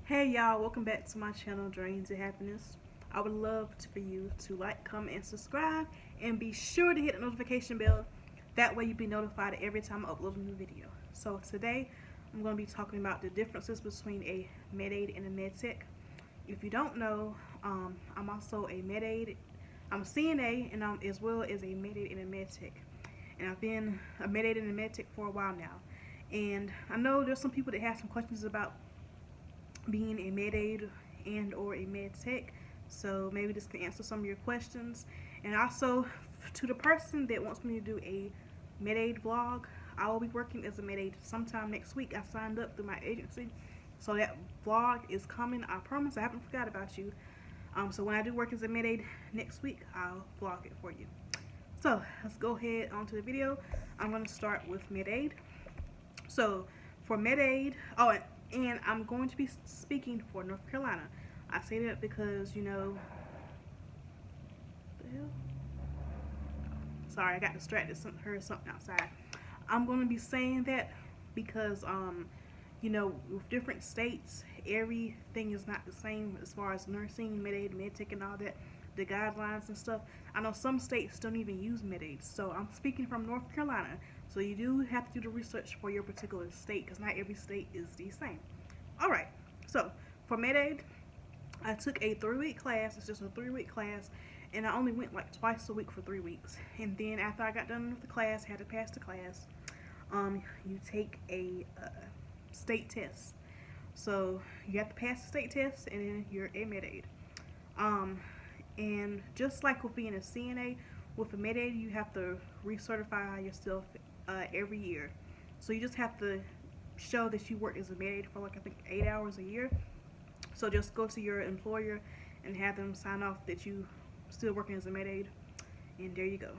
Hey y'all, welcome back to my channel, Dreams of Happiness. I would love for you to like, comment, and subscribe, and be sure to hit the notification bell. That way you'll be notified every time I upload a new video. So today, I'm going to be talking about the differences between a Med-Aide and a Med-Tech. If you don't know, I'm also a Med-Aide. I'm a CNA, and I'm as well as a Med-Aide and a Med-Tech. And I've been a Med-Aide and a Med-Tech for a while now. And I know there's some people that have some questions about being a Med-Aide and or a Med-Tech, so maybe this can answer some of your questions. And also, to the person that wants me to do a Med-Aide vlog, I will be working as a Med-Aide sometime next week. I signed up through my agency, so that vlog is coming. I promise I haven't forgot about you. So when I do work as a Med-Aide next week, I'll vlog it for you. So let's go ahead onto the video. I'm going to start with Med-Aide. So for Med-Aide, and I'm going to be speaking for North Carolina. I say that because, you know, the hell? Sorry, I got distracted, heard something outside. I'm going to be saying that because, you know, with different states, everything is not the same as far as nursing, Med-Aide, Med-Tech, and all that, the guidelines and stuff. I know some states don't even use Med-Aide, so I'm speaking from North Carolina. So you do have to do the research for your particular state, because not every state is the same. Alright, so for Med-Aide, I took a 3-week class. It's just a 3-week class, and I only went like twice a week for 3 weeks. And then after I got done with the class, had to pass the class, you take a state test. So you have to pass the state test, and then you're a Med-Aide. And just like with being a CNA, with a Med-Aide, you have to recertify yourself every year. So you just have to show that you work as a Med-Aide for like I think 8 hours a year. So just go to your employer and have them sign off that you still working as a Med-Aide, and there you go.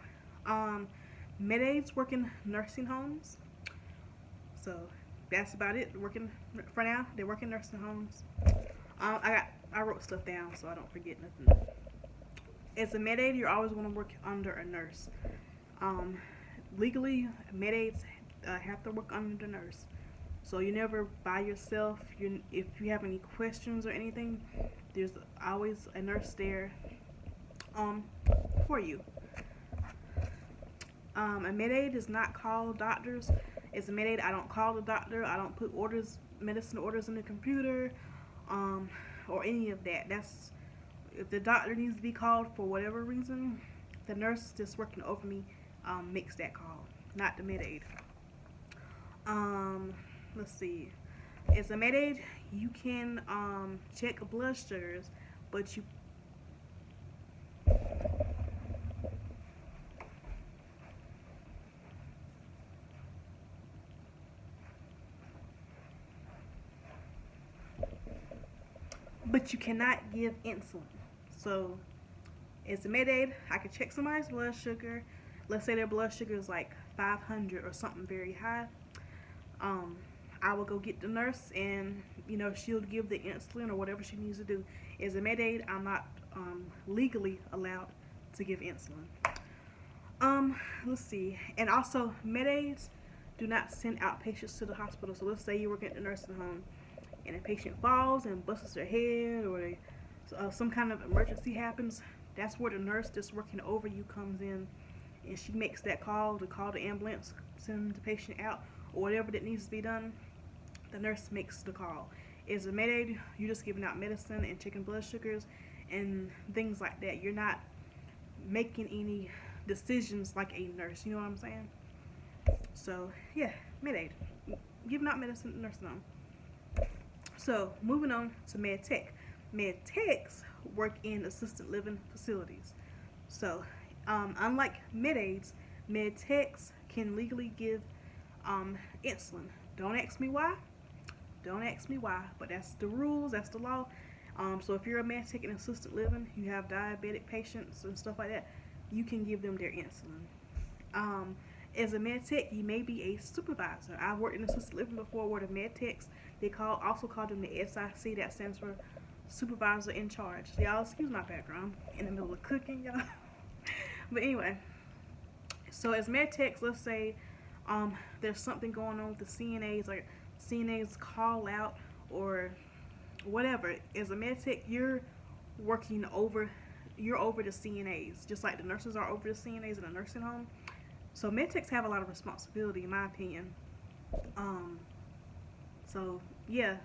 Med-Aides work in nursing homes. So that's about it. Working for now, they work in nursing homes. I wrote stuff down so I don't forget nothing. As a Med-Aide, you're always going to work under a nurse. Legally, Med-Aides have to work under the nurse. So you're never by yourself. If you have any questions or anything, there's always a nurse there for you. A Med-Aide does not call doctors. As a Med-Aide, I don't call the doctor. I don't put medicine orders in the computer, or any of that. If the doctor needs to be called for whatever reason, the nurse that's working over me makes that call, not the Med-Aide. Let's see. As a Med-Aide, you can check blood sugars, but you cannot give insulin. So as a Med-Aide, I can check somebody's blood sugar. Let's say their blood sugar is like 500 or something very high. I will go get the nurse, and you know, she'll give the insulin or whatever she needs to do. As a Med-Aide, I'm not legally allowed to give insulin. Let's see. And also, Med-Aides do not send out patients to the hospital. So let's say you work at the nursing home and a patient falls and busts their head, or some kind of emergency happens. That's where the nurse that's working over you comes in, and she makes that call to call the ambulance, send the patient out, or whatever that needs to be done. The nurse makes the call. As a Med-Aide, you're just giving out medicine and checking blood sugars and things like that. You're not making any decisions like a nurse. You know what I'm saying? So yeah, Med-Aide, giving out medicine and nursing home. So moving on to Med-Tech. Med-Techs work in assisted living facilities. So unlike Med-Aides, Med-Techs can legally give insulin. Don't ask me why. Don't ask me why, but that's the rules, that's the law. So if you're a Med-Tech in assisted living, you have diabetic patients and stuff like that, you can give them their insulin. As a Med-Tech, you may be a supervisor. I've worked in assisted living before where the Med-Techs, they also call them the SIC, that stands for supervisor in charge. Y'all excuse my background, I'm in the middle of cooking, y'all. But anyway, so as Med-Techs, let's say there's something going on with the CNAs, like CNAs call out, or whatever. As a med tech, you're over the CNAs, just like the nurses are over the CNAs in a nursing home. So med techs have a lot of responsibility, in my opinion. Um, so yeah,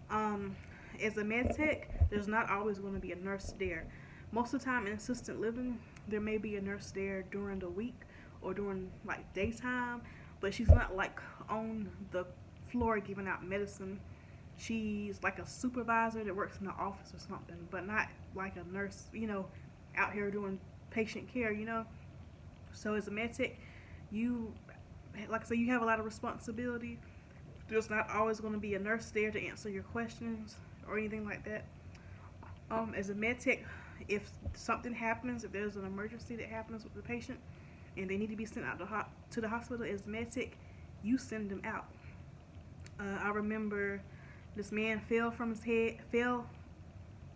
um, as a med tech, there's not always going to be a nurse there. Most of the time in assisted living, there may be a nurse there during the week or during like daytime, but she's not like on the floor giving out medicine. She's like a supervisor that works in the office or something, but not like a nurse, out here doing patient care. So as a med tech, you, like I say, you have a lot of responsibility. There's not always going to be a nurse there to answer your questions or anything like that. As a med tech, if something happens, if there's an emergency that happens with the patient and they need to be sent out to the hospital, as a med tech, you send them out. I remember this man fell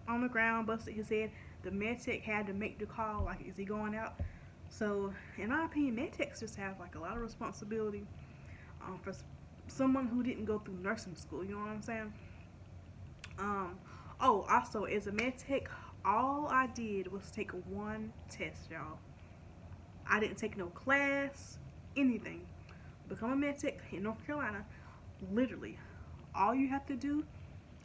on the ground, busted his head. The med tech had to make the call, like, is he going out? So, in my opinion, med techs just have like a lot of responsibility for someone who didn't go through nursing school. You know what I'm saying? Also, as a med tech, all I did was take one test, y'all. I didn't take no class, anything. Become a med tech in North Carolina, literally, all you have to do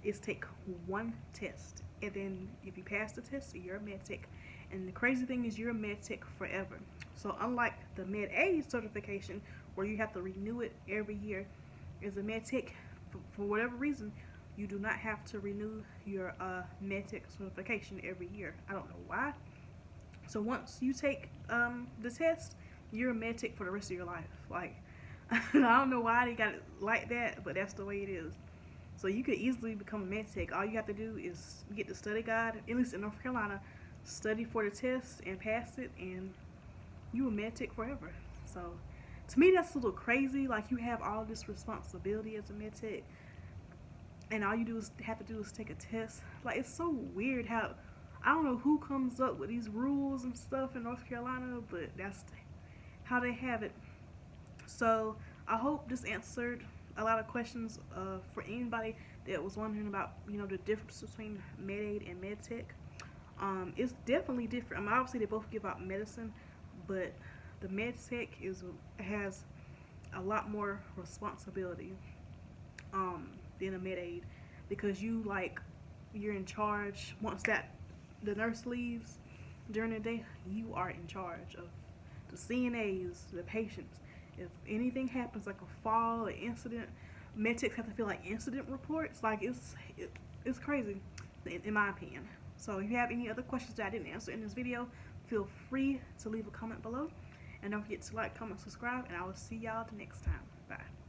is take one test. And then if you pass the test, you're a med tech. And the crazy thing is, you're a med tech forever. So unlike the Med-Aide certification, where you have to renew it every year, as a med tech, for whatever reason, you do not have to renew your med tech certification every year. I don't know why. So once you take the test, you're a med tech for the rest of your life. Like, I don't know why they got it like that, but that's the way it is. So you could easily become a med tech. All you have to do is get the study guide, at least in North Carolina, study for the test and pass it, and you a med tech forever. So to me, that's a little crazy. Like, you have all this responsibility as a med tech, and all you have to do is take a test. Like, it's so weird how, I don't know who comes up with these rules and stuff in North Carolina, but that's how they have it. So I hope this answered a lot of questions for anybody that was wondering about, the difference between Med-Aide and Med Tech. It's definitely different. I mean, obviously they both give out medicine, but the Med Tech has a lot more responsibility than a Med-Aide, because you're in charge. Once the nurse leaves during the day, you are in charge of the CNAs, the patients. If anything happens, like a fall, an incident, med techs have to fill like incident reports. Like, it's crazy, in my opinion. So if you have any other questions that I didn't answer in this video, feel free to leave a comment below. And don't forget to like, comment, subscribe, and I will see y'all the next time. Bye.